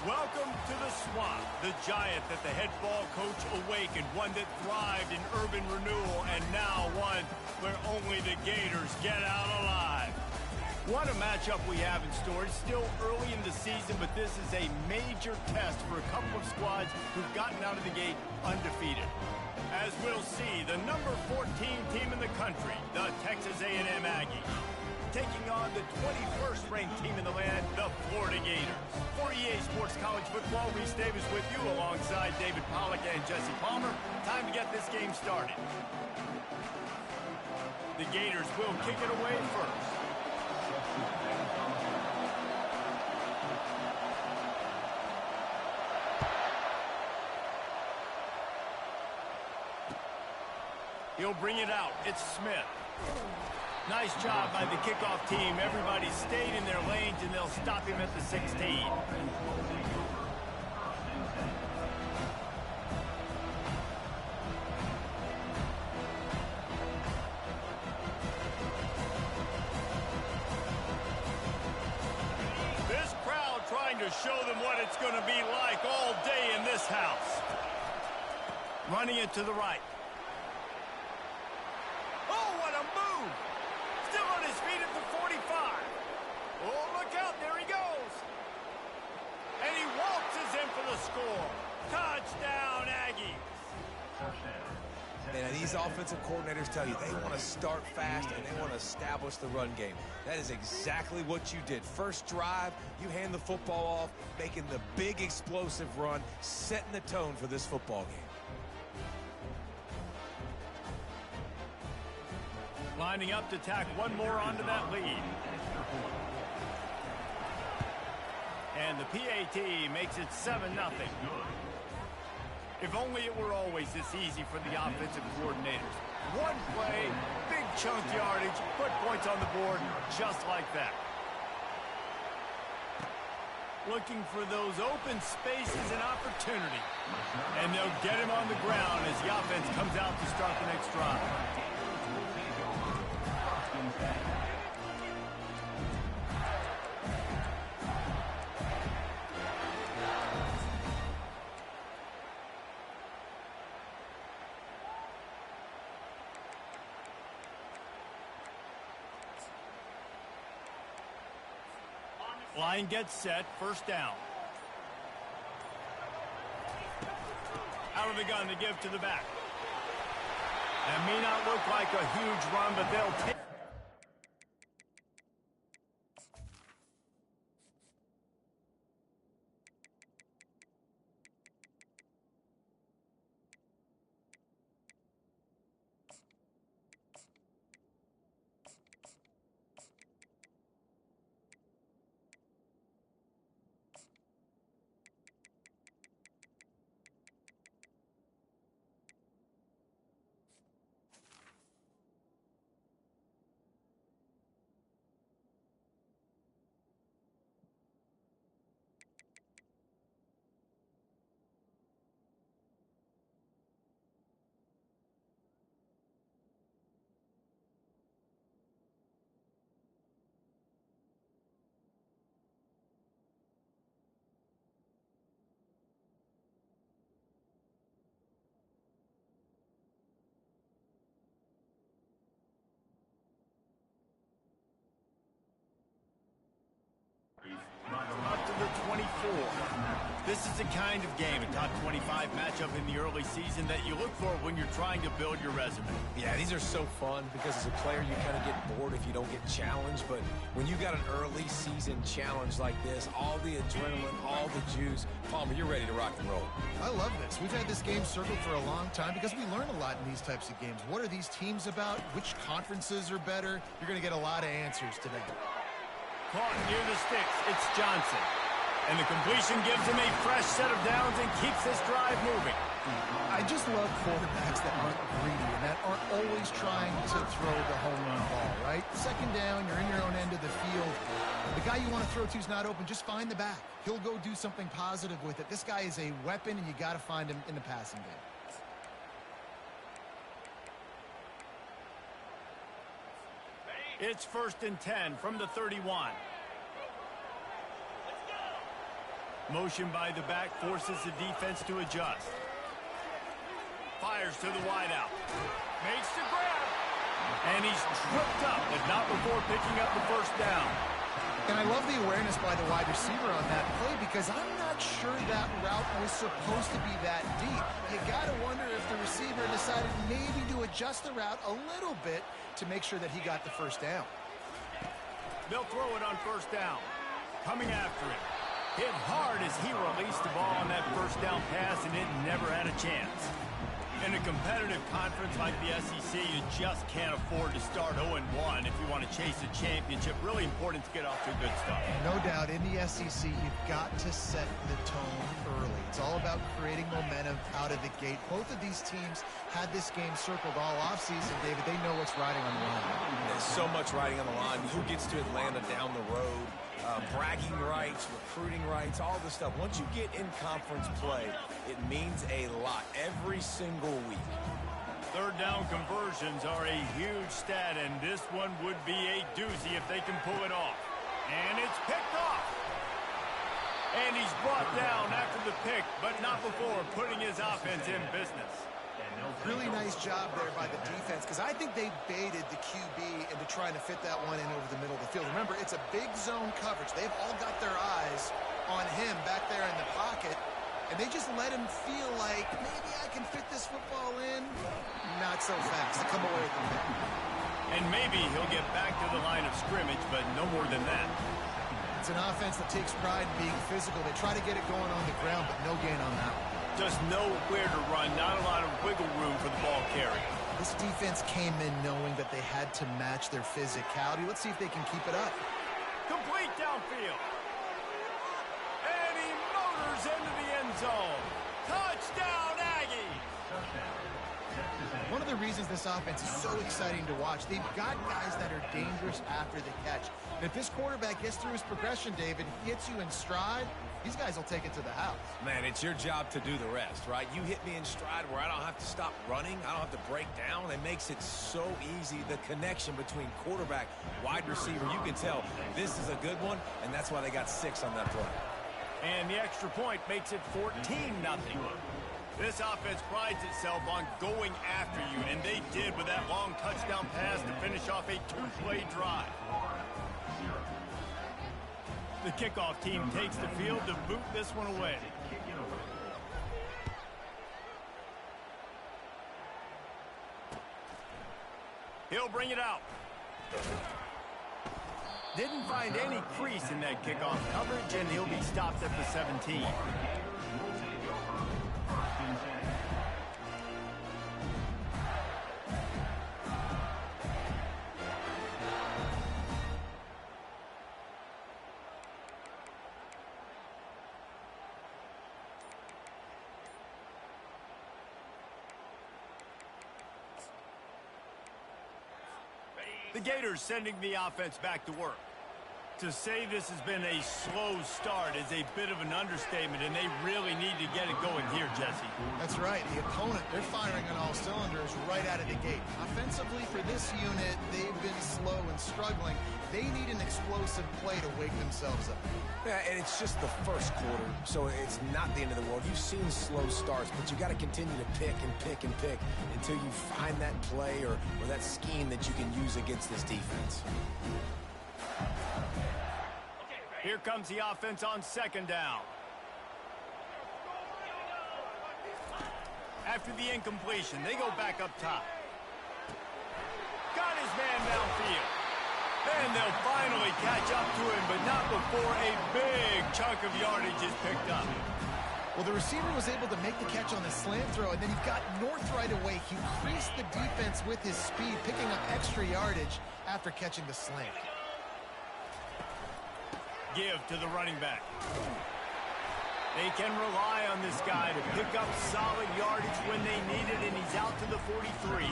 Welcome to the Swamp, the giant that the head ball coach awakened, one that thrived in urban renewal, and now one where only the Gators get out alive. What a matchup we have in store. It's still early in the season, but this is a major test for a couple of squads who've gotten out of the gate undefeated. As we'll see, the number 14 team in the country, the Texas A&M Aggies, taking on the 21st ranked team in the land, the Florida Gators. For EA Sports College Football, Reese Davis with you alongside David Pollack and Jesse Palmer. Time to get this game started. The Gators will kick it away first. He'll bring it out. It's Smith. Nice job by the kickoff team. Everybody stayed in their lanes, and they'll stop him at the 16. This crowd trying to show them what it's going to be like all day in this house. Running it to the right. Oh, what a move! Still on his feet at the 45. Oh, look out, there he goes. And he waltzes in for the score. Touchdown, Aggies. And these offensive coordinators tell you they want to start fast and they want to establish the run game. That is exactly what you did. First drive, you hand the football off, making the big explosive run, setting the tone for this football game. Lining up to tack one more onto that lead. And the PAT makes it 7-0. If only it were always this easy for the offensive coordinators. One play, big chunk yardage, put points on the board just like that. Looking for those open spaces and opportunity. And they'll get him on the ground as the offense comes out to start the next drive. Line gets set, first down. Out of the gun to give to the back. That may not look like a huge run, but they'll take. Up to the 24. This is the kind of game, a top 25 matchup in the early season that you look for when you're trying to build your resume. Yeah, these are so fun because as a player you kind of get bored if you don't get challenged, but when you got an early season challenge like this, all the adrenaline, all the juice, Palmer, you're ready to rock and roll. I love this. We've had this game circled for a long time because we learn a lot in these types of games. What are these teams about? Which conferences are better? You're going to get a lot of answers today. Caught near the sticks, it's Johnson. And the completion gives him a fresh set of downs and keeps this drive moving. I just love quarterbacks that aren't greedy and that aren't always trying to throw the home run ball, right? Second down, you're in your own end of the field. The guy you want to throw to is not open. Just find the back. He'll go do something positive with it. This guy is a weapon, and you got to find him in the passing game. It's 1st and 10 from the 31. Motion by the back forces the defense to adjust. Fires to the wideout. Makes the grab. And he's tripped up, but not before picking up the first down. And I love the awareness by the wide receiver on that play because I'm not sure that route was supposed to be that deep. You got to wonder if the receiver decided maybe to adjust the route a little bit to make sure that he got the first down. They'll throw it on first down. Coming after it. Hit hard as he released the ball on that first down pass, and it never had a chance. In a competitive conference like the SEC, you just can't afford to start 0-1 if you want to chase a championship. Really important to get off to a good start. No doubt, in the SEC, you've got to set the tone early. It's all about creating momentum out of the gate. Both of these teams had this game circled all offseason, David. They know what's riding on the line. There's so much riding on the line. Who gets to Atlanta down the road? Bragging rights, recruiting rights, all this stuff. Once you get in conference play, it means a lot every single week. Third down conversions are a huge stat, and this one would be a doozy if they can pull it off. And it's picked off. And he's brought down after the pick, but not before putting his offense in business. Really nice job there by the defense because I think they baited the QB into trying to fit that one in over the middle of the field. Remember, it's a big zone coverage. They've all got their eyes on him back there in the pocket, and they just let him feel like maybe I can fit this football in. Not so fast. Come away with the pick. And maybe he'll get back to the line of scrimmage, but no more than that. It's an offense that takes pride in being physical. They try to get it going on the ground, but no gain on that one. Just know where to run, not a lot of wiggle room for the ball carrier. This defense came in knowing that they had to match their physicality. Let's see if they can keep it up. Complete downfield. And he motors into the end zone. Touchdown, Aggie! One of the reasons this offense is so exciting to watch, they've got guys that are dangerous after the catch. And if this quarterback gets through his progression, David, gets you in stride, these guys will take it to the house. Man, it's your job to do the rest, right? You hit me in stride where I don't have to stop running. I don't have to break down. It makes it so easy. The connection between quarterback, wide receiver, you can tell this is a good one, and that's why they got 6 on that play. And the extra point makes it 14-0. This offense prides itself on going after you, and they did with that long touchdown pass to finish off a 2-play drive. The kickoff team takes the field to boot this one away. He'll bring it out. Didn't find any crease in that kickoff coverage, and he'll be stopped at the 17. The Gators sending the offense back to work. To say this has been a slow start is a bit of an understatement, and they really need to get it going here, Jesse. That's right. The opponent, they're firing on all cylinders right out of the gate. Offensively, for this unit, they've been slow and struggling. They need an explosive play to wake themselves up. Yeah, and it's just the first quarter, so it's not the end of the world. You've seen slow starts, but you got to continue to pick and pick and pick until you find that play or that scheme that you can use against this defense. Here comes the offense on second down. After the incompletion, they go back up top. Got his man downfield. And they'll finally catch up to him, but not before a big chunk of yardage is picked up. Well, the receiver was able to make the catch on the slant throw, and then he got North right away. He creased the defense with his speed, picking up extra yardage after catching the slant. Give to the running back. They can rely on this guy to pick up solid yardage when they need it, and he's out to the 43.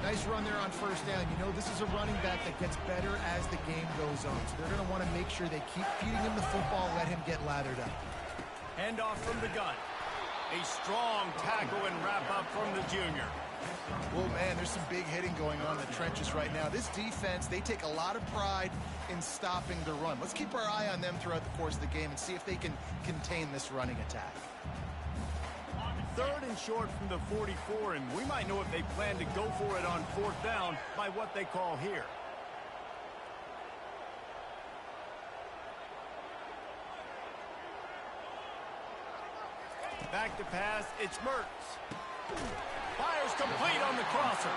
Nice run there on first down. You know, this is a running back that gets better as the game goes on, so they're going to want to make sure they keep feeding him the football, let him get lathered up. Handoff from the gun. A strong tackle and wrap up from the junior. Well, man, there's some big hitting going on in the trenches right now. This defense, they take a lot of pride in stopping the run. Let's keep our eye on them throughout the course of the game and see if they can contain this running attack. 3rd and short from the 44, and we might know if they plan to go for it on 4th down by what they call here. Back to pass, it's Mertz. Fires complete on the crosser.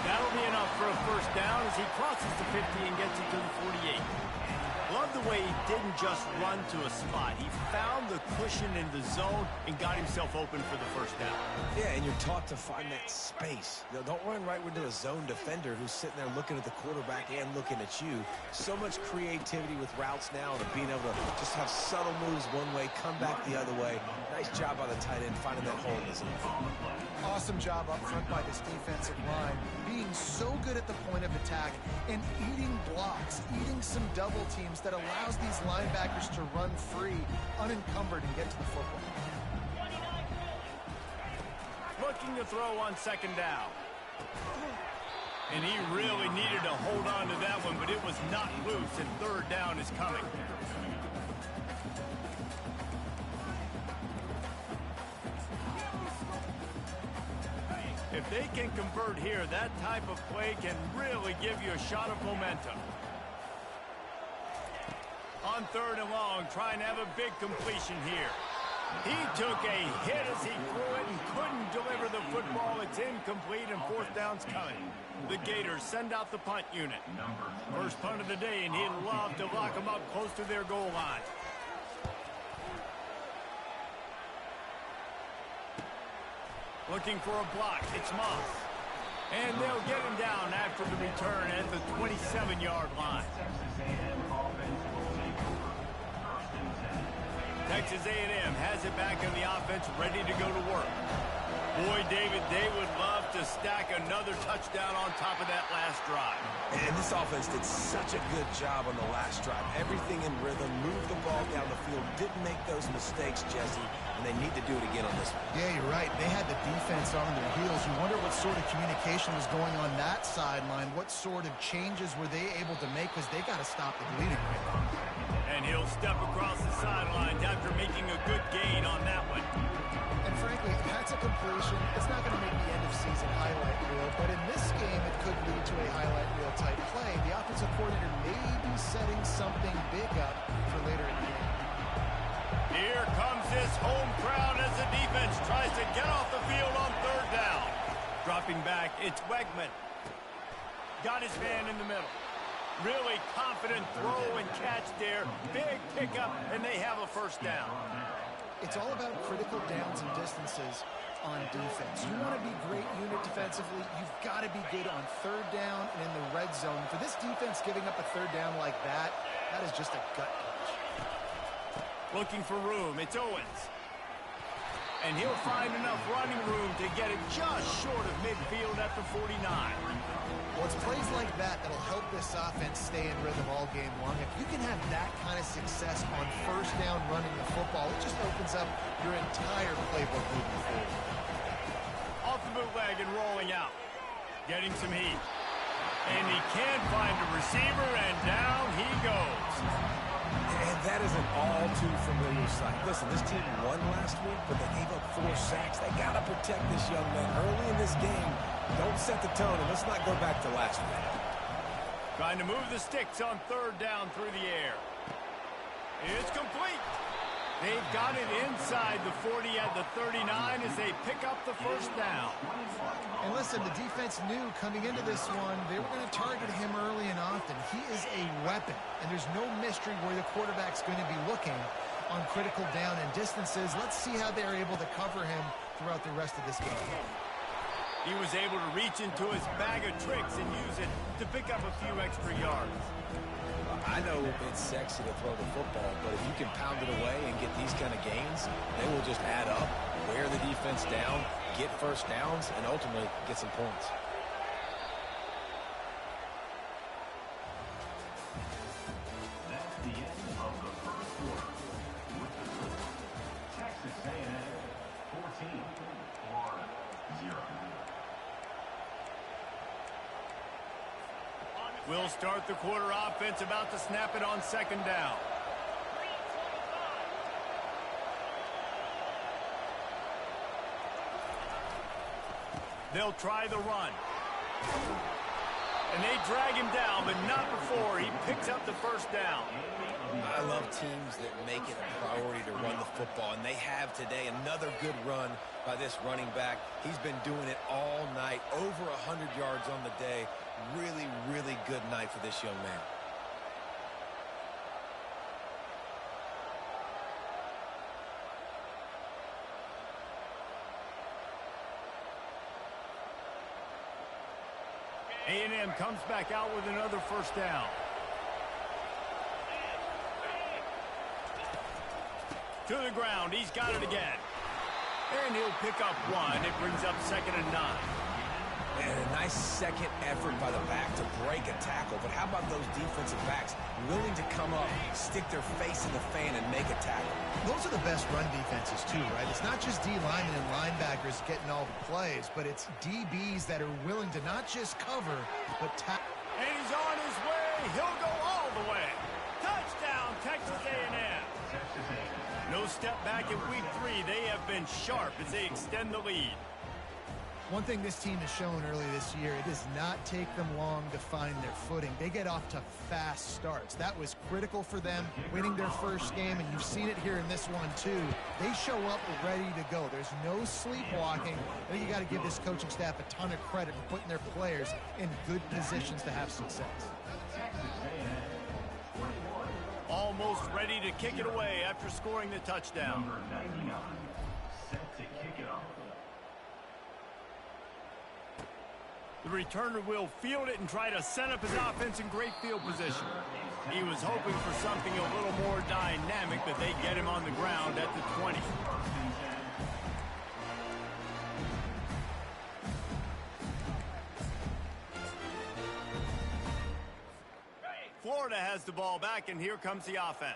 That'll be enough for a 1st down as he crosses the 50 and gets it to the 48. Love the way he didn't just run to a spot. He found the cushion in the zone and got himself open for the 1st down. Yeah, and you're taught to find that space. You know, don't run right into a zone defender who's sitting there looking at the quarterback and looking at you. So much creativity with routes now and being able to just have subtle moves one way, come back the other way. Nice job by the tight end finding that hole in the zone. Awesome job up front by this defensive line, being so good at the point of attack and eating blocks, eating some double teams that allows these linebackers to run free, unencumbered, and get to the football. Looking to throw on 2nd down. And he really needed to hold on to that one, but it was not loose, and 3rd down is coming. If they can convert here, that type of play can really give you a shot of momentum. On 3rd and long, trying to have a big completion here. He took a hit as he threw it and couldn't deliver the football. It's incomplete, and 4th down's coming. The Gators send out the punt unit. First punt of the day, and he'd love to lock them up close to their goal line. Looking for a block. It's Moss. And they'll get him down after the return at the 27-yard line. Texas A&M has it back in the offense, ready to go to work. Boy, David, they would love to stack another touchdown on top of that last drive. And this offense did such a good job on the last drive. Everything in rhythm, moved the ball down the field, didn't make those mistakes, Jesse, and they need to do it again on this one. Yeah, you're right. They had the defense on their heels. You wonder what sort of communication was going on that sideline. What sort of changes were they able to make, because they got to stop the bleeding right now. And he'll step across the sidelines after making a good gain on that one. And frankly, if that's a completion, it's not going to make the end-of-season highlight reel. But in this game, it could lead to a highlight reel type play. The offensive coordinator may be setting something big up for later in the game. Here comes this home crowd as the defense tries to get off the field on 3rd down. Dropping back, it's Wegman. Got his man in the middle. Really confident throw and catch there. Big pickup, and they have a 1st down. It's all about critical downs and distances on defense. You want to be great unit defensively, you've got to be good on 3rd down and in the red zone. For this defense giving up a 3rd down like that, that is just a gut punch. Looking for room, it's Owens. And he'll find enough running room to get it just short of midfield at the 49. Well, it's plays like that that'll help this offense stay in rhythm all game long. If you can have that kind of success on 1st down running the football, it just opens up your entire playbook moving forward. Off the bootleg and rolling out. Getting some heat. And he can't find a receiver, and down he goes. And that is an all-too-familiar sight. Listen, this team won last week, but they gave up 4 sacks. They got to protect this young man early in this game. Don't set the tone, and let's not go back to last week. Trying to move the sticks on 3rd down through the air. It's complete. They've got it inside the 40 at the 39 as they pick up the 1st down. And listen, the defense knew coming into this one, they were going to target him early and often. He is a weapon, and there's no mystery where the quarterback's going to be looking on critical down and distances. Let's see how they're able to cover him throughout the rest of this game. He was able to reach into his bag of tricks and use it to pick up a few extra yards. I know it's sexy to throw the football, but if you can pound it away and get these kind of gains, they will just add up, wear the defense down, get 1st downs, and ultimately get some points. That's the end of the 1st quarter. With the score, Texas A&M 14, Florida 0. We'll start the quarter offense, about to snap it on second down. They'll try the run. And they drag him down, but not before he picks up the first down. I love teams that make it a priority to run the football, and they have today. Another good run by this running back. He's been doing it all night, over 100 yards on the day. Really, really good night for this young man. A&M comes back out with another first down. To the ground, he's got it again. And he'll pick up one. It brings up 2nd and 9. And a nice second effort by the back to break a tackle. But how about those defensive backs willing to come up, stick their face in the fan, and make a tackle? Those are the best run defenses, too, right? It's not just D linemen and linebackers getting all the plays, but it's DBs that are willing to not just cover, but tackle. And he's on his way. He'll go all the way. Touchdown, Texas A&M. No step back in week 3. They have been sharp as they extend the lead. One thing this team has shown early this year, it does not take them long to find their footing. They get off to fast starts. That was critical for them, winning their first game, and you've seen it here in this one, too. They show up ready to go. There's no sleepwalking. I think you got to give this coaching staff a ton of credit for putting their players in good positions to have success. Almost ready to kick it away after scoring the touchdown. Number 99, set to kick it off. The returner will field it and try to set up his offense in great field position. He was hoping for something a little more dynamic, but they get him on the ground at the 20. Florida has the ball back, and here comes the offense.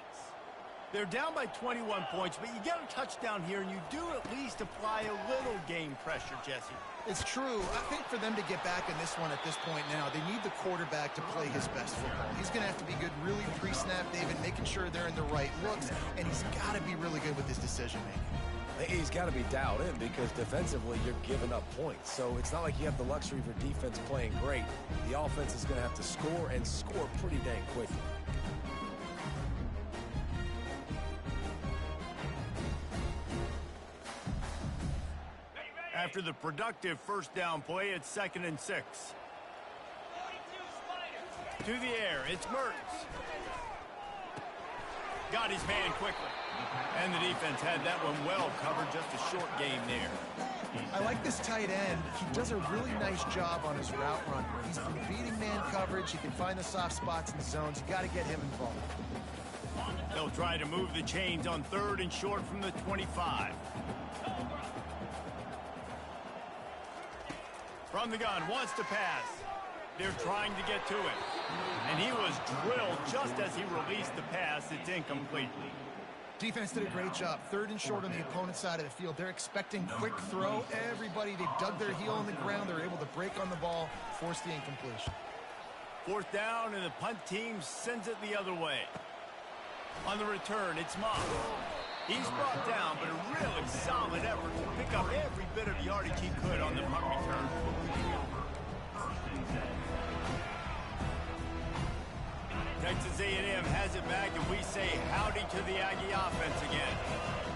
They're down by 21 points, but you get a touchdown here, and you do at least apply a little game pressure, Jesse. It's true. I think for them to get back in this one at this point now, they need the quarterback to play his best football. He's going to have to be good really pre-snap, David, making sure they're in the right looks, and he's got to be really good with his decision-making. He's got to be dialed in because defensively you're giving up points. So it's not like you have the luxury for defense playing great. The offense is going to have to score and score pretty dang quickly. After the productive first down play, it's 2nd and 6. To the air, it's Mertz. Got his man quickly. And the defense had that one well covered, just a short game there. I like this tight end. He does a really nice job on his route run. He's been beating man coverage. He can find the soft spots in the zones. You got to get him involved. They'll try to move the chains on 3rd and short from the 25. From the gun, wants to pass. They're trying to get to it. And he was drilled just as he released the pass. It's incomplete. Defense did a great job. 3rd and short on the opponent's side of the field. They're expecting quick throw. Everybody, they dug their heel on the ground. They're able to break on the ball, force the incompletion. 4th down, and the punt team sends it the other way. On the return, it's Mock. He's brought down, but a really solid effort to pick up every bit of yardage he could on the punt return. Texas A&M has it back, and we say howdy to the Aggie offense again.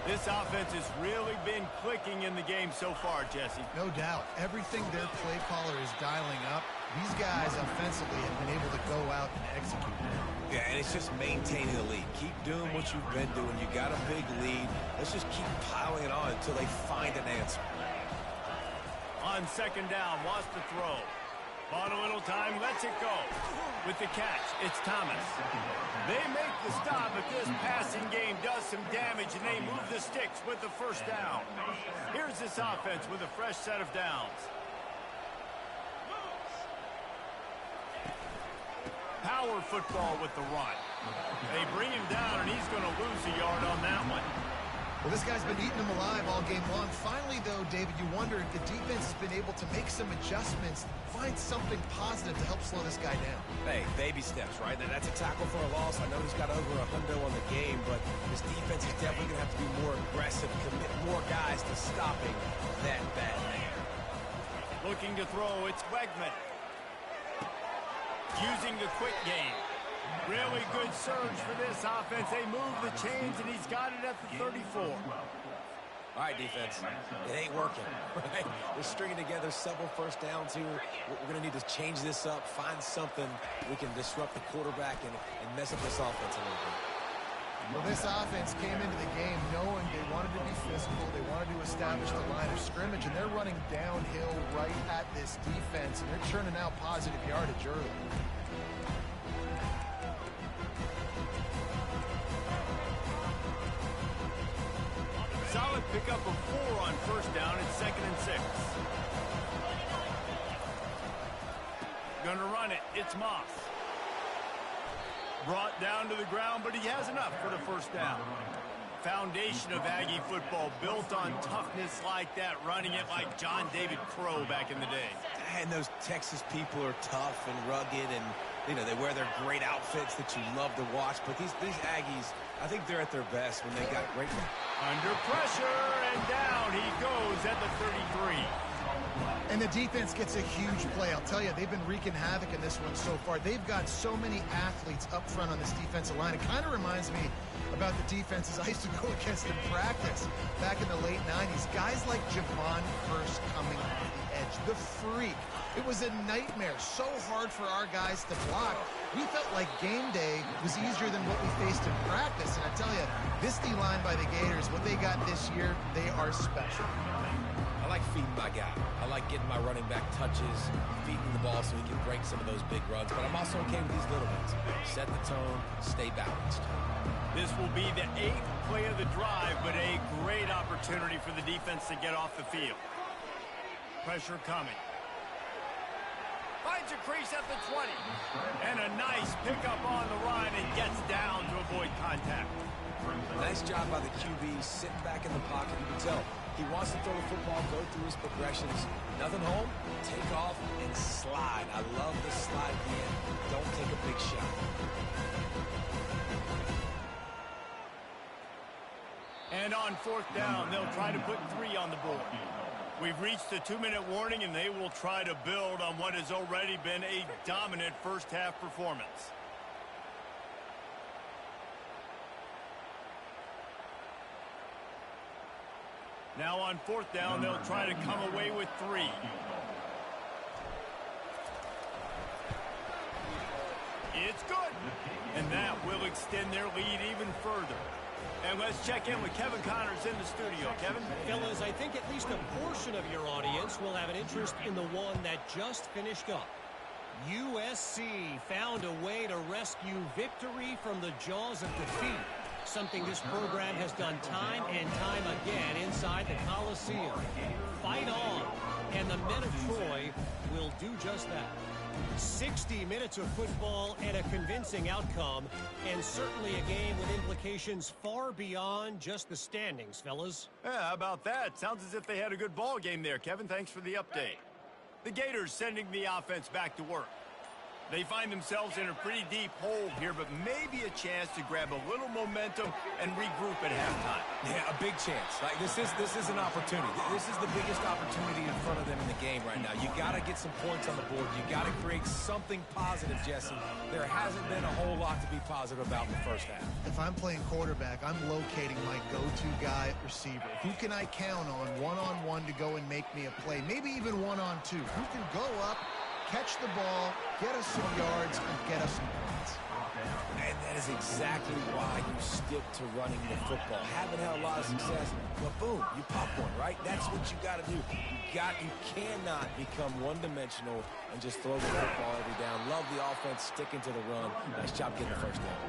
This offense has really been clicking in the game so far, Jesse. No doubt. Everything their play caller is dialing up, these guys offensively have been able to go out and execute. Yeah, and it's just maintaining the lead. Keep doing what you've been doing. You got a big lead. Let's just keep piling it on until they find an answer. On 2nd down, wants to throw. Bought a little time, lets it go. With the catch, it's Thomas. They make the stop, but this passing game does some damage, and they move the sticks with the first down. Here's this offense with a fresh set of downs. Power football with the run. They bring him down, and he's going to lose a yard on that one. Well, this guy's been eating them alive all game long. Finally, though, David, you wonder if the defense has been able to make some adjustments, find something positive to help slow this guy down. Hey, baby steps, right? That's a tackle for a loss. I know he's got over a hundo on the game, but this defense is definitely going to have to be more aggressive, commit more guys to stopping that bad man. Looking to throw, it's Wegman. Using the quick game. Really good surge for this offense. They move the chains, and he's got it at the 34. All right, defense. It ain't working, right? We're stringing together several first downs here. We're going to need to change this up, find something we can disrupt the quarterback and mess up this offense a little bit. Well, this offense came into the game knowing they wanted to be physical. They wanted to establish the line of scrimmage, and they're running downhill right at this defense, and they're churning out positive yardage early. Solid pickup of 4 on first down. It's 2nd and 6. Gonna run it. It's Moss. Brought down to the ground, but he has enough for the first down. Foundation of Aggie football built on toughness like that, running it like John David Crow back in the day. And those Texas people are tough and rugged, and you know they wear their great outfits that you love to watch. But these Aggies, I think they're at their best when they got great. Under pressure, and down he goes at the 33. And the defense gets a huge play. I'll tell you, they've been wreaking havoc in this one so far. They've got so many athletes up front on this defensive line. It kind of reminds me about the defenses I used to go against in practice back in the late 90s. Guys like Javon Curse coming off the edge, the freak. It was a nightmare. So hard for our guys to block. We felt like game day was easier than what we faced in practice. And I tell you, this D-line by the Gators, what they got this year, they are special. I like feeding my guy. I like getting my running back touches, feeding the ball so he can break some of those big runs. But I'm also okay with these little ones. Set the tone, stay balanced. This will be the 8th play of the drive, but a great opportunity for the defense to get off the field. Pressure coming. Finds a crease at the 20. And a nice pickup on the run and gets down to avoid contact. Nice job by the QB, sitting back in the pocket. You can tell he wants to throw the football, go through his progressions. Nothing home, take off, and slide. I love the slide at the end. Don't take a big shot. And on 4th down, they'll try to put 3 on the board. We've reached the 2-minute warning, and they will try to build on what has already been a dominant first-half performance. Now on 4th down, they'll try to come away with 3. It's good. And that will extend their lead even further. And let's check in with Kevin Connors in the studio. Kevin? Fellas, I think at least a portion of your audience will have an interest in the one that just finished up. USC found a way to rescue victory from the jaws of defeat. Something this program has done time and time again inside the Coliseum. Fight on, and the men of Troy will do just that. 60 minutes of football and a convincing outcome, and certainly a game with implications far beyond just the standings, fellas. Yeah, how about that? Sounds as if they had a good ball game there, Kevin. Thanks for the update. The Gators sending the offense back to work. They find themselves in a pretty deep hole here, but maybe a chance to grab a little momentum and regroup at halftime. Yeah, a big chance. Like this is an opportunity. This is the biggest opportunity in front of them in the game right now. You got to get some points on the board. You got to create something positive, Jesse. There hasn't been a whole lot to be positive about in the first half. If I'm playing quarterback, I'm locating my go-to guy at receiver. Who can I count on one-on-one to go and make me a play? Maybe even one-on-two. Who can go up, catch the ball, get us some yards, and get us some points. And that is exactly why you stick to running the football. Haven't had a lot of success, but boom, you pop one, right? That's what you got to do. You cannot become one-dimensional and just throw the football every down. Love the offense, sticking to the run. Nice job getting the first down.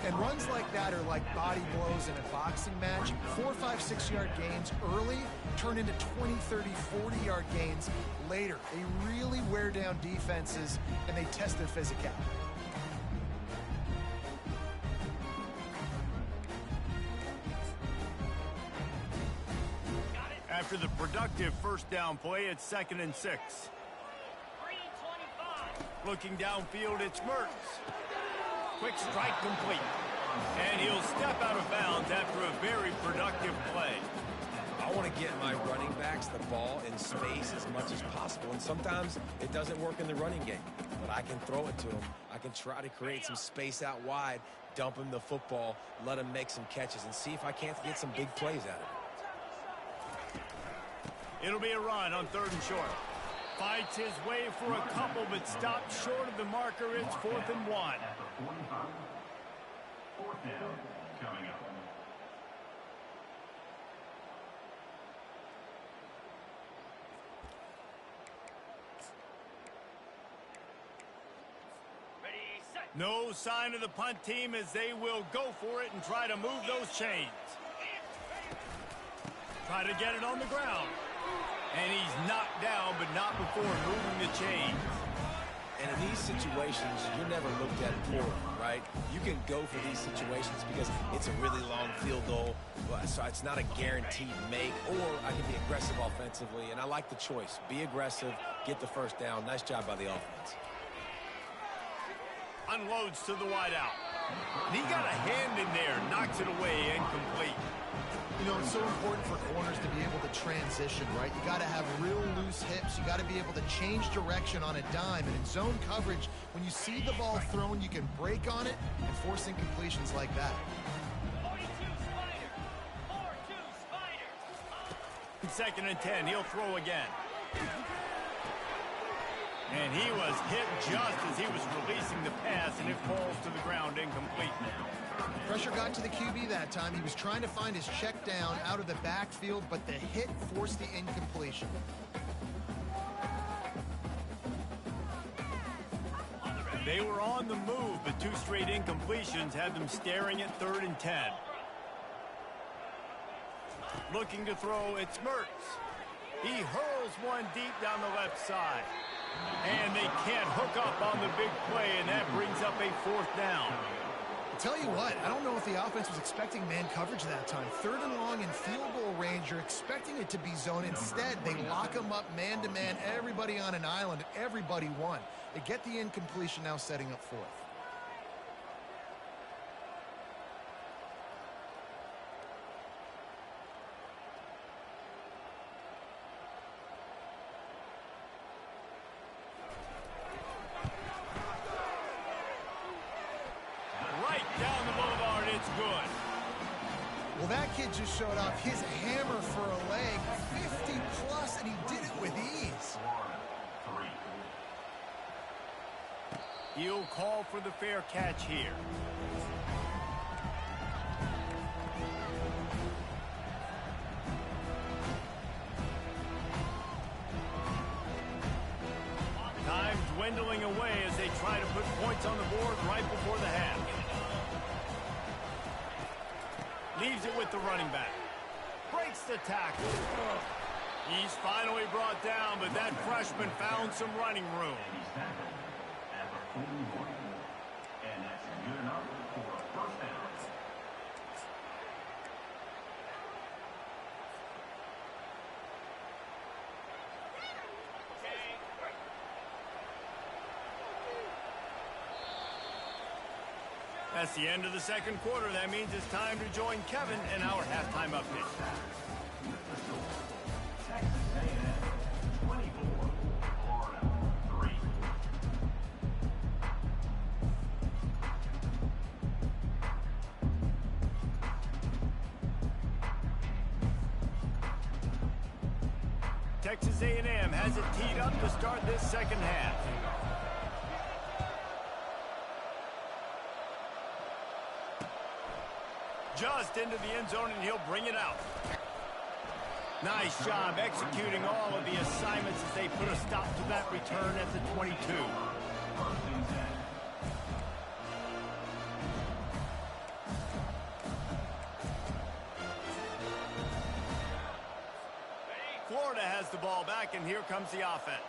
And runs like that are like body blows in a boxing match. 4, 5, 6-yard gains early turn into 20, 30, 40-yard gains later. They really wear down defenses, and they test their physicality. After the productive first down play, it's 2nd and 6. Looking downfield, it's Mertz. Quick strike complete. And he'll step out of bounds after a very productive play. I want to get my running backs the ball in space as much as possible, and sometimes it doesn't work in the running game, but I can throw it to them. I can try to create some space out wide, dump him the football, let him make some catches, and see if I can't get some big plays out of it. It'll be a run on 3rd and short. Fights his way for a couple, but stops short of the marker. It's 4th and 1. 4th down coming up. No sign of the punt team as they will go for it and try to move those chains. Try to get it on the ground. And he's knocked down, but not before moving the chains. And in these situations, you're never looked at poorly, right? You can go for these situations because it's a really long field goal, so it's not a guaranteed make, or I can be aggressive offensively, and I like the choice. Be aggressive, get the first down. Nice job by the offense. Unloads to the wideout. He got a hand in there, knocks it away, incomplete. You know, it's so important for corners to be able to transition, right? You got to have real loose hips. You got to be able to change direction on a dime. And in zone coverage, when you see the ball thrown, you can break on it and force incompletions like that. 2nd and 10. He'll throw again. And he was hit just as he was releasing the pass, and it falls to the ground incomplete. Pressure got to the QB that time. He was trying to find his check down out of the backfield, but the hit forced the incompletion. They were on the move, but 2 straight incompletions had them staring at 3rd and 10. Looking to throw, it's Mertz. He hurls one deep down the left side. And they can't hook up on the big play, and that brings up a 4th down. I'll tell you what, I don't know if the offense was expecting man coverage that time. 3rd and long in field goal range, you're expecting it to be zone. Instead, they lock them up man-to-man, everybody on an island, and everybody won. They get the incompletion, now setting up 4th. Well, that kid just showed off his hammer for a leg, 50-plus, and he did it with ease. He'll call for the fair catch here. Time dwindling away as they try to put points on the board right before the half. Leaves it with the running back. Breaks the tackle. He's finally brought down, but that freshman found some running room. He's tackled at the 41. And that's good enough for a 1st down. That's the end of the 2nd quarter. That means it's time to join Kevin in our halftime update. Texas A&M 24, Florida 3. Texas A&M has it teed up to start this 2nd half. Just into the end zone, and he'll bring it out. Nice job executing all of the assignments as they put a stop to that return at the 22. Florida has the ball back, and here comes the offense.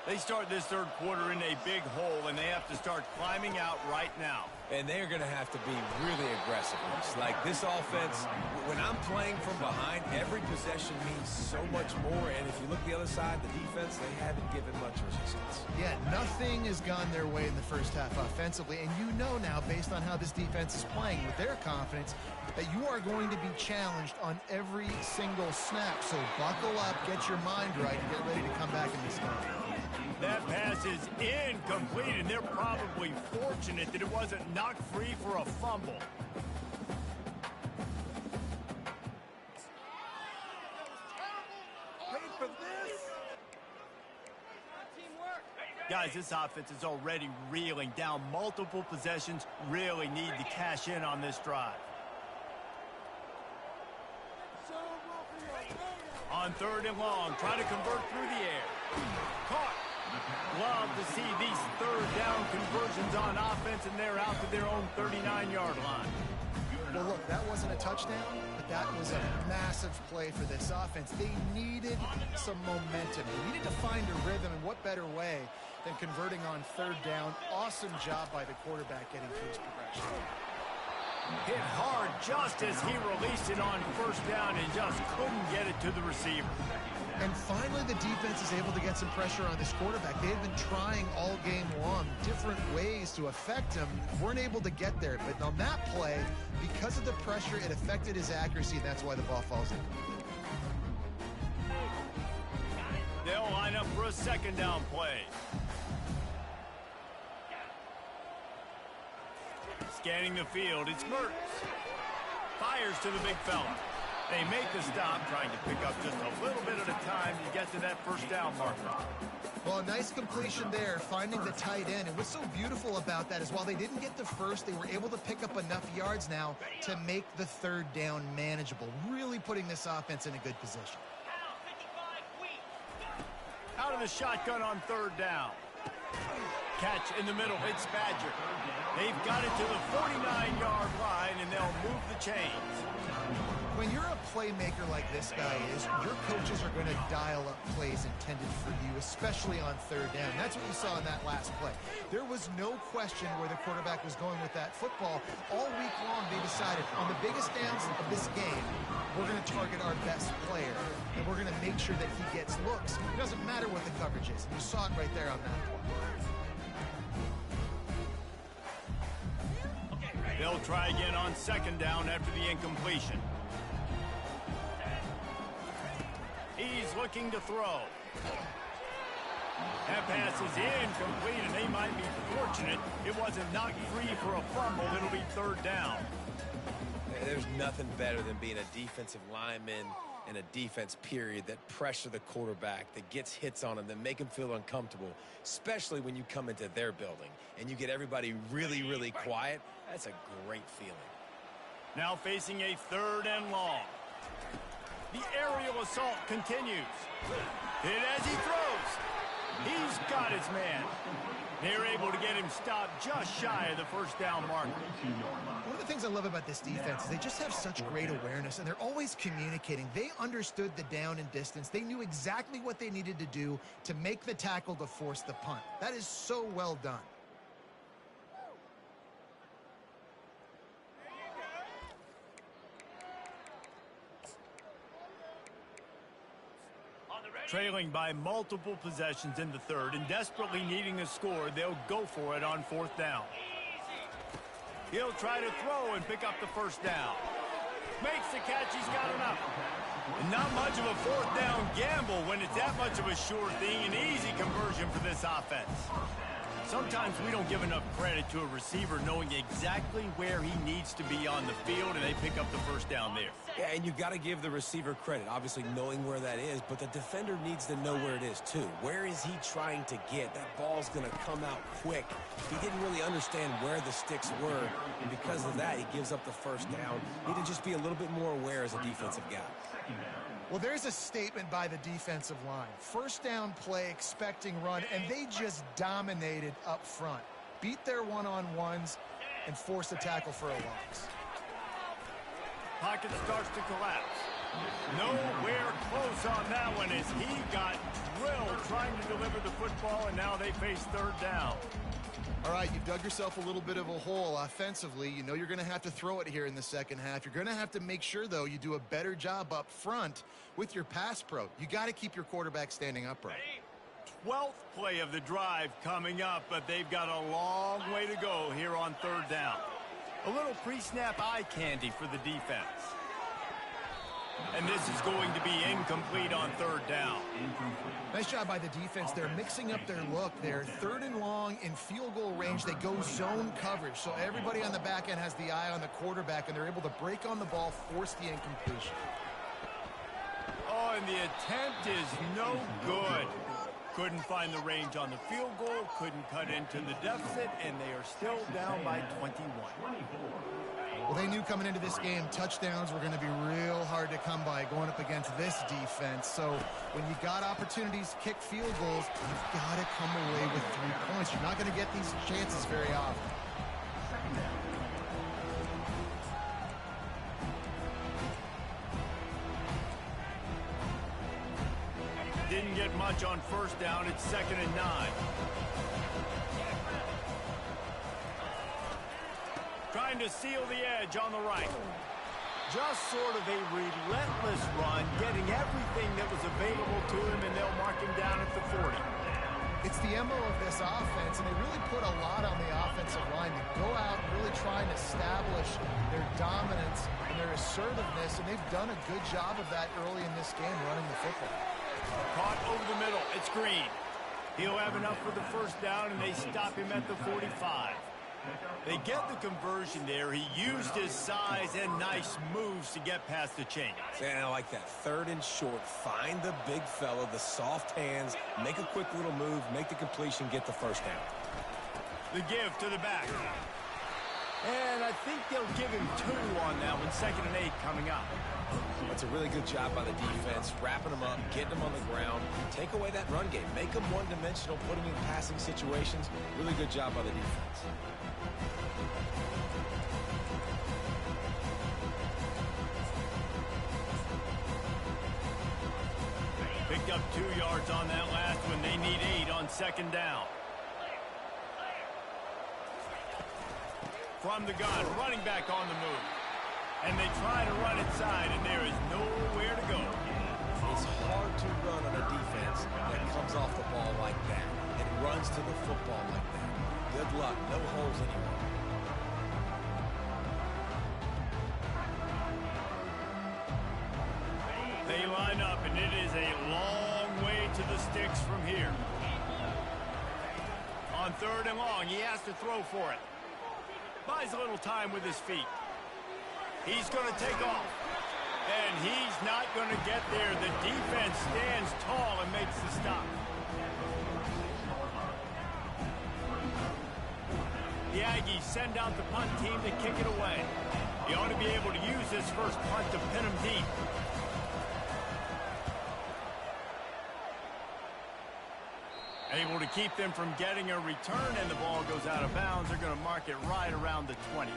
They start this third quarter in a big hole, and they have to start climbing out right now. And they're going to have to be really aggressive. It's like this offense, when I'm playing from behind, every possession means so much more. And if you look the other side, the defense, they haven't given much resistance. Yeah, nothing has gone their way in the first half offensively. And you know now, based on how this defense is playing with their confidence, that you are going to be challenged on every single snap. So buckle up, get your mind right, and get ready to come back in this game. That pass is incomplete, and they're probably fortunate that it wasn't knocked free for a fumble. Paid for this? Guys, this offense is already reeling down multiple possessions. Really need to cash in on this drive. On 3rd and long, try to convert through the air. Caught. Love to see these 3rd down conversions on offense, and they're out to their own 39-yard line. Well, look, that wasn't a touchdown, but that was a massive play for this offense. They needed some momentum. They needed to find a rhythm, and what better way than converting on 3rd down. Awesome job by the quarterback getting through his progression. Hit hard just as he released it on 1st down and just couldn't get it to the receiver. And finally, the defense is able to get some pressure on this quarterback. They had been trying all game long different ways to affect him. Weren't able to get there. But on that play, because of the pressure, it affected his accuracy, and that's why the ball falls in. They'll line up for a 2nd down play. Scanning the field, it's Mertz. Fires to the big fella. They make the stop, trying to pick up just a little bit at a time to get to that 1st down marker. Well, a nice completion there, finding the tight end. And what's so beautiful about that is while they didn't get the first, they were able to pick up enough yards now to make the 3rd down manageable, really putting this offense in a good position. Out of the shotgun on 3rd down. Catch in the middle, it's Badger. They've got it to the 49-yard line, and they'll move the chains. When you're a playmaker like this guy is, your coaches are going to dial up plays intended for you, especially on 3rd down. That's what you saw in that last play. There was no question where the quarterback was going with that football. All week long, they decided on the biggest downs of this game, we're going to target our best player, and we're going to make sure that he gets looks. It doesn't matter what the coverage is. And you saw it right there on that play. They'll try again on 2nd down after the incompletion. He's looking to throw. That pass is incomplete, and they might be fortunate it wasn't knocked free for a fumble. It'll be 3rd down. There's nothing better than being a defensive lineman and a defense period that pressure the quarterback, that gets hits on him, that make him feel uncomfortable, especially when you come into their building and you get everybody really, really quiet. That's a great feeling. Now facing a 3rd and long. The aerial assault continues. Hit as he throws. He's got his man. They're able to get him stopped just shy of the 1st down marker. One of the things I love about this defense is they just have such great awareness, and they're always communicating. They understood the down and distance. They knew exactly what they needed to do to make the tackle to force the punt. That is so well done. Trailing by multiple possessions in the 3rd and desperately needing a score, they'll go for it on 4th down. He'll try to throw and pick up the 1st down. Makes the catch, he's got enough. Not much of a 4th down gamble when it's that much of a sure thing, an easy conversion for this offense. Sometimes we don't give enough credit to a receiver knowing exactly where he needs to be on the field, and they pick up the 1st down there. Yeah, and you got to give the receiver credit, obviously knowing where that is, but the defender needs to know where it is too. Where is he trying to get? That ball's going to come out quick. He didn't really understand where the sticks were, and because of that, he gives up the 1st down. He need to just be a little bit more aware as a defensive guy. Well, there's a statement by the defensive line. 1st down play, expecting run, and they just dominated up front. Beat their one-on-ones and forced a tackle for a loss. Pocket starts to collapse. Nowhere close on that one as he got drilled trying to deliver the football, and now they face third down. All right, you've dug yourself a little bit of a hole offensively. You know you're going to have to throw it here in the second half. You're going to have to make sure, though, you do a better job up front with your pass pro. You got to keep your quarterback standing upright. 12th play of the drive coming up, but they've got a long way to go here on third down. A little pre-snap eye candy for the defense. And this is going to be incomplete on third down. Nice job by the defense. They're mixing up their look. They're third and long in field goal range. They go zone coverage. So everybody on the back end has the eye on the quarterback, and they're able to break on the ball, force the incompletion. Oh, and the attempt is no good. Couldn't find the range on the field goal, couldn't cut into the deficit, and they are still down by 21. Well, they knew coming into this game touchdowns were going to be real hard to come by going up against this defense. So when you got opportunities to kick field goals, you've got to come away with 3 points. You're not going to get these chances very often. Didn't get much on first down. It's 2nd and 9. Trying to seal the edge on the right. Just sort of a relentless run, getting everything that was available to him, and they'll mark him down at the 40. It's the MO of this offense, and they really put a lot on the offensive line to go out and really try and establish their dominance and their assertiveness, and they've done a good job of that early in this game running the football. Caught over the middle. It's Green. He'll have enough for the first down, and they stop him at the 45. They get the conversion there. He used his size and nice moves to get past the chain. And I like that. 3rd and short. Find the big fella, the soft hands, make a quick little move, make the completion, get the first down. The give to the back. And I think they'll give him 2 on that one. 2nd and 8 coming up. That's a really good job by the defense, wrapping them up, getting them on the ground. Take away that run game. Make them one-dimensional, put them in passing situations. Really good job by the defense. Picked up 2 yards on that last one. They need 8 on 2nd down. From the gun, running back on the move. And they try to run inside, and there is nowhere to go. It's hard to run on a defense that comes off the ball like that and runs to the football like that. Good luck. No holes anywhere. They line up, and it is a long way to the sticks from here. On 3rd and long, he has to throw for it. Buys a little time with his feet. He's going to take off. And he's not going to get there. The defense stands tall and makes the stop. The Aggies send out the punt team to kick it away. He ought to be able to use this first punt to pin him deep. Able to keep them from getting a return, and the ball goes out of bounds. They're going to mark it right around the 20.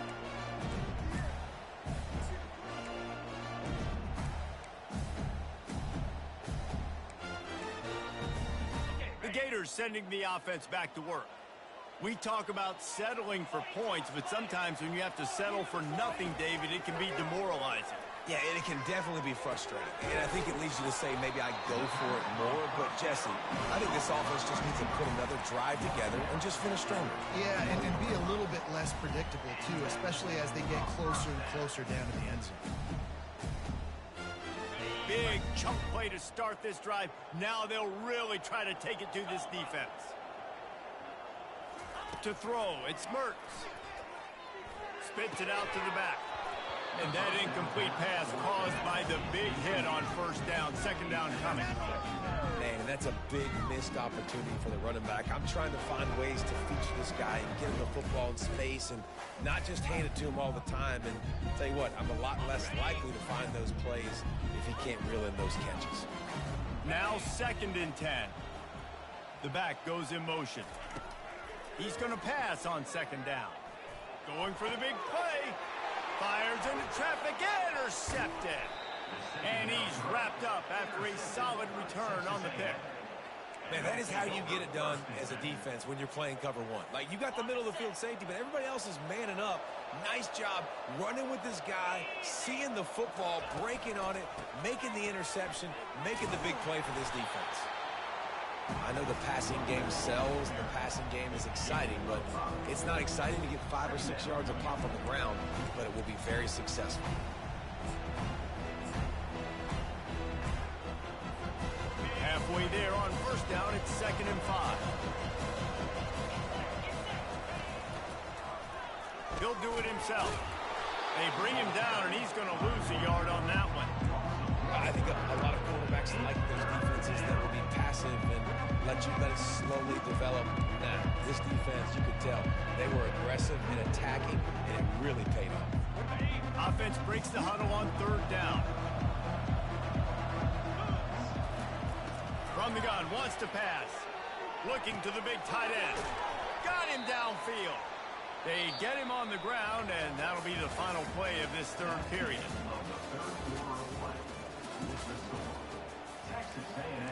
The Gators sending the offense back to work. We talk about settling for points, but sometimes when you have to settle for nothing, David, it can be demoralizing. Yeah, and it can definitely be frustrating. And I think it leads you to say maybe I go for it more. But, Jesse, I think this offense just needs to put another drive together and just finish stronger. Yeah, and be a little bit less predictable, too, especially as they get closer and closer down to the end zone. Big chunk play to start this drive. Now they'll really try to take it to this defense. To throw, it's Mertz. Spits it out to the back. And that incomplete pass caused by the big hit on first down. 2nd down coming. Man, that's a big missed opportunity for the running back. I'm trying to find ways to feature this guy and get him the football in space and not just hand it to him all the time. And tell you what, I'm a lot less likely to find those plays if he can't reel in those catches. Now 2nd and 10. The back goes in motion. He's going to pass on 2nd down. Going for the big play. Fires into traffic, intercepted. And he's wrapped up after a solid return on the pick. Man, that is how you get it done as a defense when you're playing cover one. Like, you got the middle of the field safety, but everybody else is manning up. Nice job running with this guy, seeing the football, breaking on it, making the interception, making the big play for this defense. I know the passing game sells and the passing game is exciting, but it's not exciting to get 5 or 6 yards of pop on the ground, but it will be very successful. Halfway there on first down, it's 2nd and 5. He'll do it himself. They bring him down, and he's going to lose a yard on that one. I think a lot of quarterbacks like those defenses that will be passive and let it slowly develop. Now, this defense, you could tell, they were aggressive and attacking, and it really paid off. Offense breaks the huddle on 3rd down. From the gun, wants to pass. Looking to the big tight end. Got him downfield. They get him on the ground, and that'll be the final play of this 3rd period. Texas A&M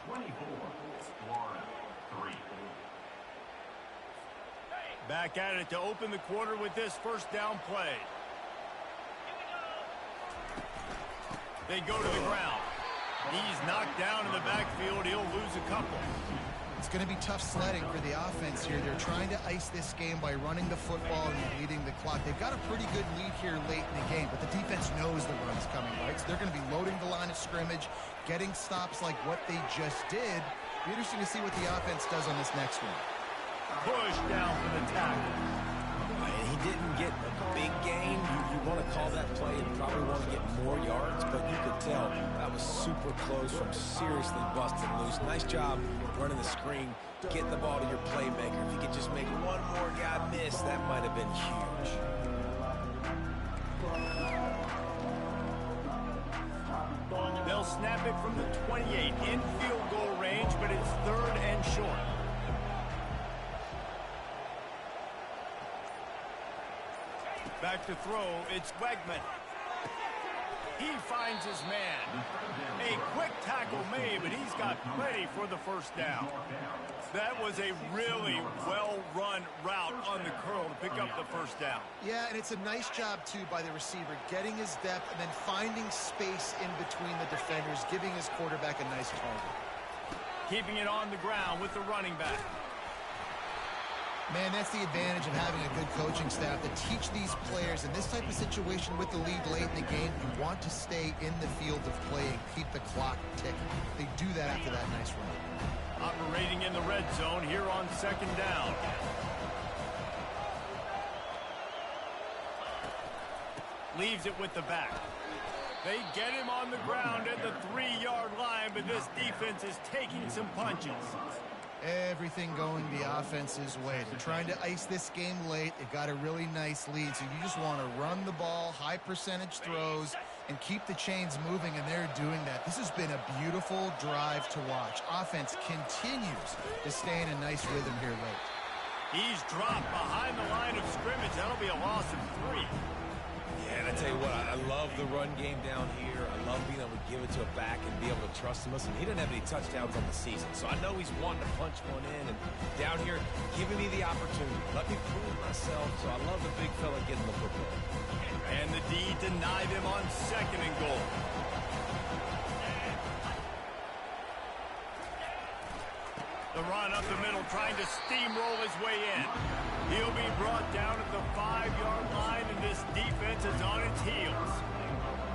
24, Florida 3. Back at it to open the quarter with this first down play. They go to the ground. He's knocked down in the backfield. He'll lose a couple. It's going to be tough sledding for the offense here. They're trying to ice this game by running the football and leading the clock. They've got a pretty good lead here late in the game, but the defense knows the run's coming, right? So they're going to be loading the line of scrimmage, getting stops like what they just did. Be interesting to see what the offense does on this next one. Push down for the tackle. He didn't get a big gain. You want to call that play and probably want to get more yards, but you could tell that was super close from seriously busting loose. Nice job running the screen, getting the ball to your playmaker. If you could just make one more guy miss, that might have been huge. They'll snap it from the 28 in field goal range, but it's 3rd and short. Back to throw, it's Wegman. He finds his man. A quick tackle made, but he's got plenty for the first down. That was a really well-run route on the curl to pick up the first down. Yeah, and it's a nice job, too, by the receiver, getting his depth and then finding space in between the defenders, giving his quarterback a nice target. Keeping it on the ground with the running back. Man, that's the advantage of having a good coaching staff to teach these players in this type of situation with the lead late in the game. You want to stay in the field of play and keep the clock ticking. They do that after that nice run. Operating in the red zone here on 2nd down. Leaves it with the back. They get him on the ground at the 3-yard line, but this defense is taking some punches. Everything going the offense's way. They're trying to ice this game late. They've got a really nice lead, so you just want to run the ball, high percentage throws, and keep the chains moving, and they're doing that. This has been a beautiful drive to watch. Offense continues to stay in a nice rhythm here late. He's dropped behind the line of scrimmage. That'll be a loss of 3. Yeah, and I tell you what, I love the run game down here. I love being able to give it to a back and be able to trust him. Listen, he didn't have any touchdowns on the season, so I know he's wanting to punch one in. And down here, giving me the opportunity. Let me prove myself, so I love the big fella getting the football. And the D denied him on 2nd and goal. The run up the middle, trying to steamroll his way in. He'll be brought down at the 5-yard line, and this defense is on its heels.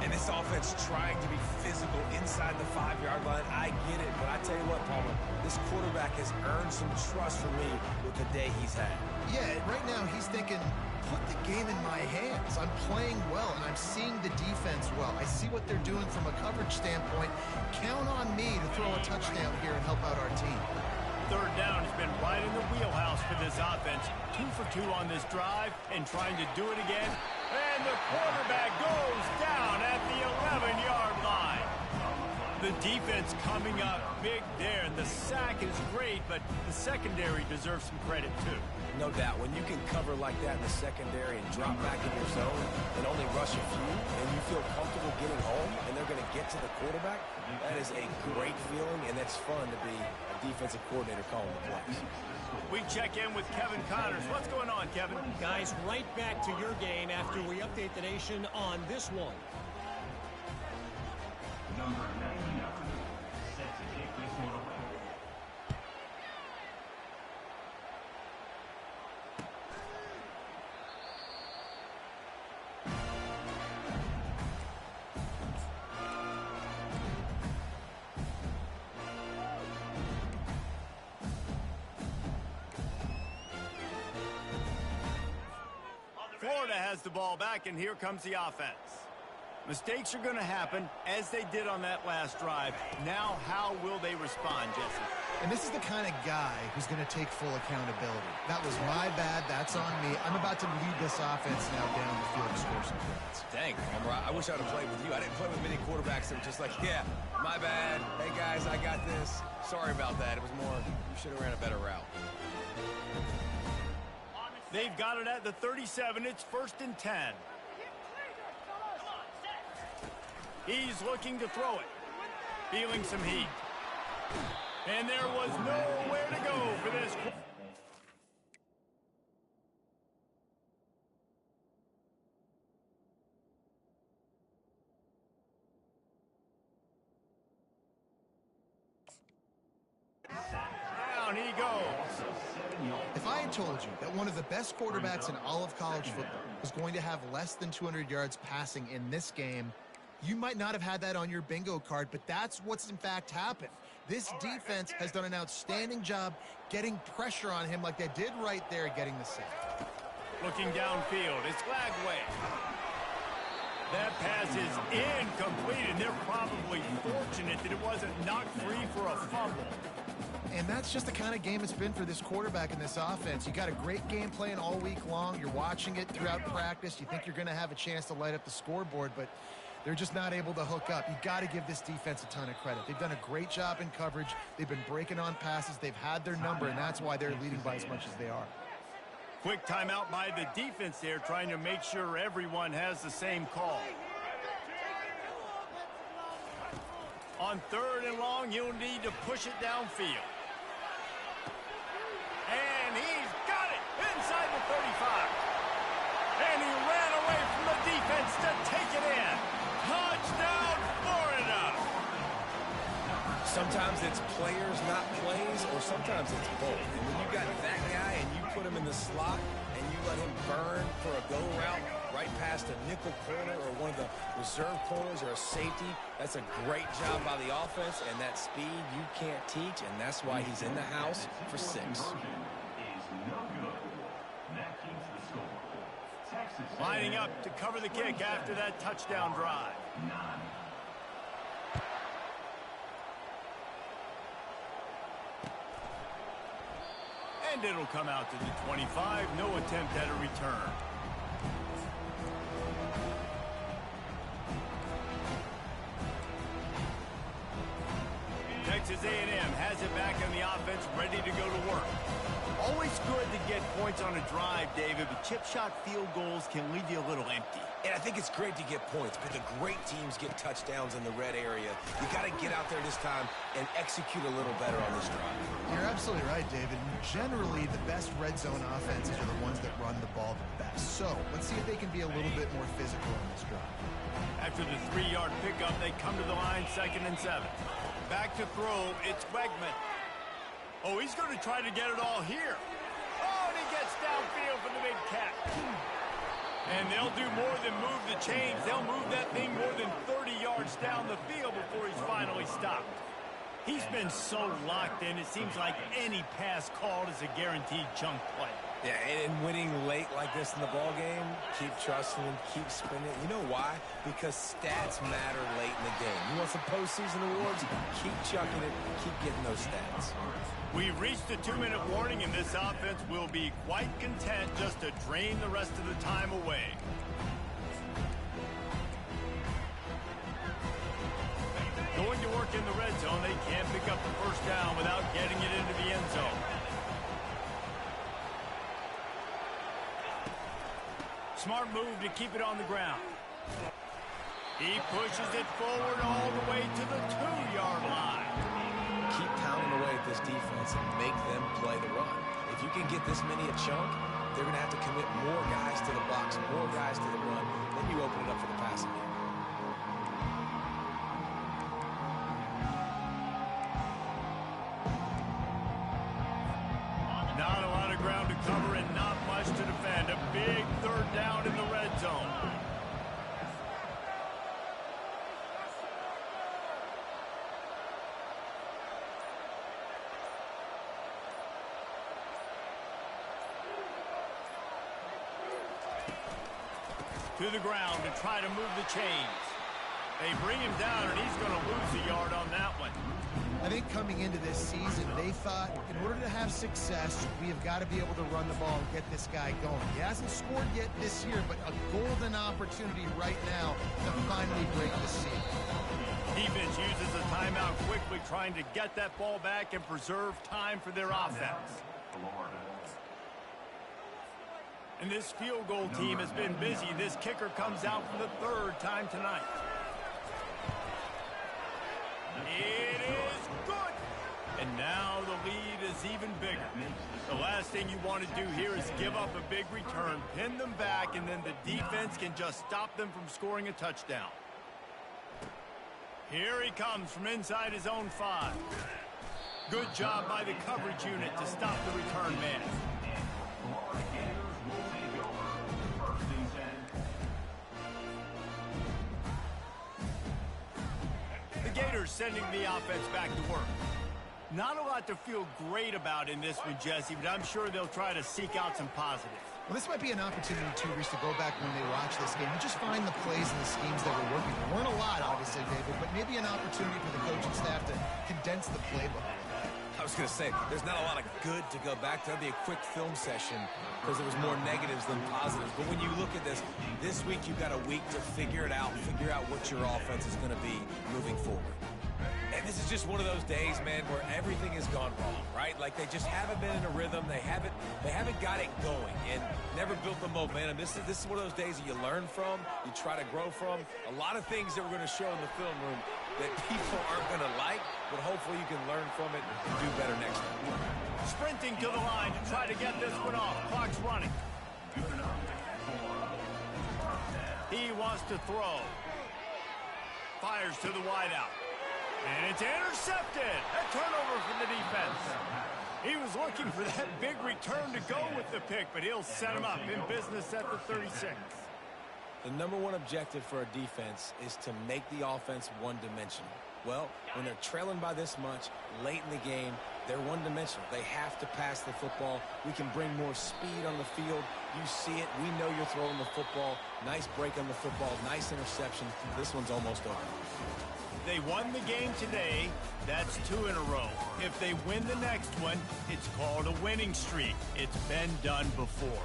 And this offense trying to be physical inside the 5-yard line. I get it, but I tell you what, Palmer, this quarterback has earned some trust from me with the day he's had. Yeah, right now he's thinking, put the game in my hands. I'm playing well, and I'm seeing the defense well. I see what they're doing from a coverage standpoint. Count on me to throw a touchdown here and help out our team. 3rd down has been right in the wheelhouse for this offense. 2 for 2 on this drive and trying to do it again. And the quarterback goes down at the 11-yard line. The defense coming up big there, and the sack is great, but the secondary deserves some credit too. No doubt. When you can cover like that in the secondary and drop back in your zone and only rush a few, and you feel comfortable getting home, and they're going to get to the quarterback, that is a great feeling, and that's fun to be a defensive coordinator calling the plays. We check in with Kevin Connors. What's going on, Kevin? Guys, right back to your game after we update the nation on this one. Number 99, set to take this one away. Florida has the ball back, and here comes the offense. Mistakes are going to happen, as they did on that last drive. Now, how will they respond, Jesse? And this is the kind of guy who's going to take full accountability. That was my bad. That's on me. I'm about to lead this offense now down the field to score some points. Dang, Homer, I wish I would have played with you. I didn't play with many quarterbacks that were just like, yeah, my bad. Hey, guys, I got this. Sorry about that. It was more, you should have ran a better route. They've got it at the 37. It's 1st and 10. He's looking to throw it. Feeling some heat. And there was nowhere to go for this. Down he goes. If I had told you that one of the best quarterbacks in all of college football was going to have less than 200 yards passing in this game, you might not have had that on your bingo card, but that's what's in fact happened. This defense has done an outstanding job getting pressure on him like they did right there getting the sack. Looking downfield, it's Glagway. That pass is incomplete, and they're probably fortunate that it wasn't knocked free for a fumble. And that's just the kind of game it's been for this quarterback in this offense. You got a great game plan all week long. You're watching it throughout practice. You think you're going to have a chance to light up the scoreboard, but they're just not able to hook up. You got to give this defense a ton of credit. They've done a great job in coverage. They've been breaking on passes. They've had their number, and that's why they're leading by as much as they are. Quick timeout by the defense there, trying to make sure everyone has the same call. On 3rd and long, you'll need to push it downfield. And he's got it inside the 35. And he ran away from the defense to take it in. Touchdown, Florida! Sometimes it's players, not plays, or sometimes it's both. And when you got that guy and you put him in the slot and you let him burn for a go route right past a nickel corner or one of the reserve corners or a safety, that's a great job by the offense, and that speed you can't teach, and that's why he's in the house for 6. Lining up to cover the kick after that touchdown drive. And it'll come out to the 25. No attempt at a return. Texas A&M has it back on the offense, ready to go to work. Always good to get points on a drive, David, but chip shot field goals can leave you a little empty. And I think it's great to get points, but the great teams get touchdowns in the red area. You got to get out there this time and execute a little better on this drive. You're absolutely right, David. Generally, the best red zone offenses are the ones that run the ball the best. So let's see if they can be a little bit more physical on this drive. After the 3-yard pickup, they come to the line, 2nd and 7. Back to throw, it's Wegman. Oh, he's going to try to get it all here. Oh, and he gets downfield for the big catch. And they'll do more than move the chains. They'll move that thing more than 30 yards down the field before he's finally stopped. He's been so locked in, it seems like any pass called is a guaranteed chunk play. Yeah, and winning late like this in the ball game, keep trusting him, keep spinning. You know why? Because stats matter late in the game. You want some postseason awards? Keep chucking it, keep getting those stats. We've reached a 2-minute warning, and this offense will be quite content just to drain the rest of the time away. Going to work work in the red zone. They can't pick up the first down without getting it into the end zone. Smart move to keep it on the ground. He pushes it forward all the way to the 2-yard line. Keep pounding away at this defense and make them play the run. If you can get this many a chunk, they're going to have to commit more guys to the box, more guys to the run. Then you open it up for the passing game. Not a lot of ground to cover and not much to defend. A big third down in the red zone. To the ground to try to move the chains. They bring him down, and he's going to lose a yard on that one. I think coming into this season, they thought in order to have success, we have got to be able to run the ball and get this guy going. He hasn't scored yet this year, but a golden opportunity right now to finally break the seal. Defense uses a timeout quickly, trying to get that ball back and preserve time for their offense. And this field goal team has been busy. This kicker comes out for the 3rd time tonight. It is good. And now the lead is even bigger. The last thing you want to do here is give up a big return, pin them back, and then the defense can just stop them from scoring a touchdown. Here he comes from inside his own 5. Good job by the coverage unit to stop the return man. Gators sending the offense back to work. Not a lot to feel great about in this one, Jesse, but I'm sure they'll try to seek out some positives. Well, this might be an opportunity, too, Reese, to go back when they watch this game and just find the plays and the schemes that were working. There weren't a lot, obviously, David, but maybe an opportunity for the coaching staff to condense the playbook. I was going to say, there's not a lot of good to go back to. That'd be a quick film session because there was more negatives than positives. But when you look at this week you've got a week to figure it out, figure out what your offense is going to be moving forward. And this is just one of those days, man, where everything has gone wrong, right? Like they just haven't been in a rhythm. They haven't got it going and never built the momentum. This is one of those days that you learn from, you try to grow from. A lot of things that we're going to show in the film room that people aren't going to like, but hopefully you can learn from it and do better next time. Sprinting to the line to try to get this one off. Clock's running. He wants to throw. Fires to the wideout. And it's intercepted. A turnover from the defense. He was looking for that big return to go with the pick, but he'll set him up in business at the 36. The number one objective for a defense is to make the offense one-dimensional. Well, when they're trailing by this much, late in the game, they're one-dimensional. They have to pass the football. We can bring more speed on the field. You see it. We know you're throwing the football. Nice break on the football. Nice interception. This one's almost over. They won the game today. That's 2 in a row. If they win the next one, it's called a winning streak. It's been done before.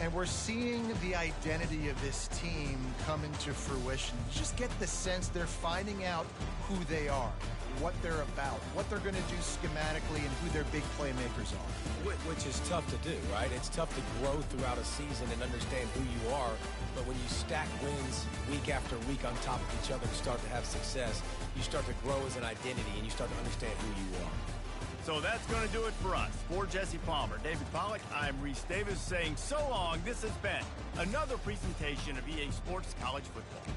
And we're seeing the identity of this team come into fruition. You just get the sense they're finding out who they are, what they're about, what they're going to do schematically, and who their big playmakers are. Which is tough to do, right? It's tough to grow throughout a season and understand who you are. But when you stack wins week after week on top of each other and start to have success, you start to grow as an identity and you start to understand who you are. So that's going to do it for us. For Jesse Palmer, David Pollack, I'm Reese Davis saying so long. This has been another presentation of EA Sports College Football.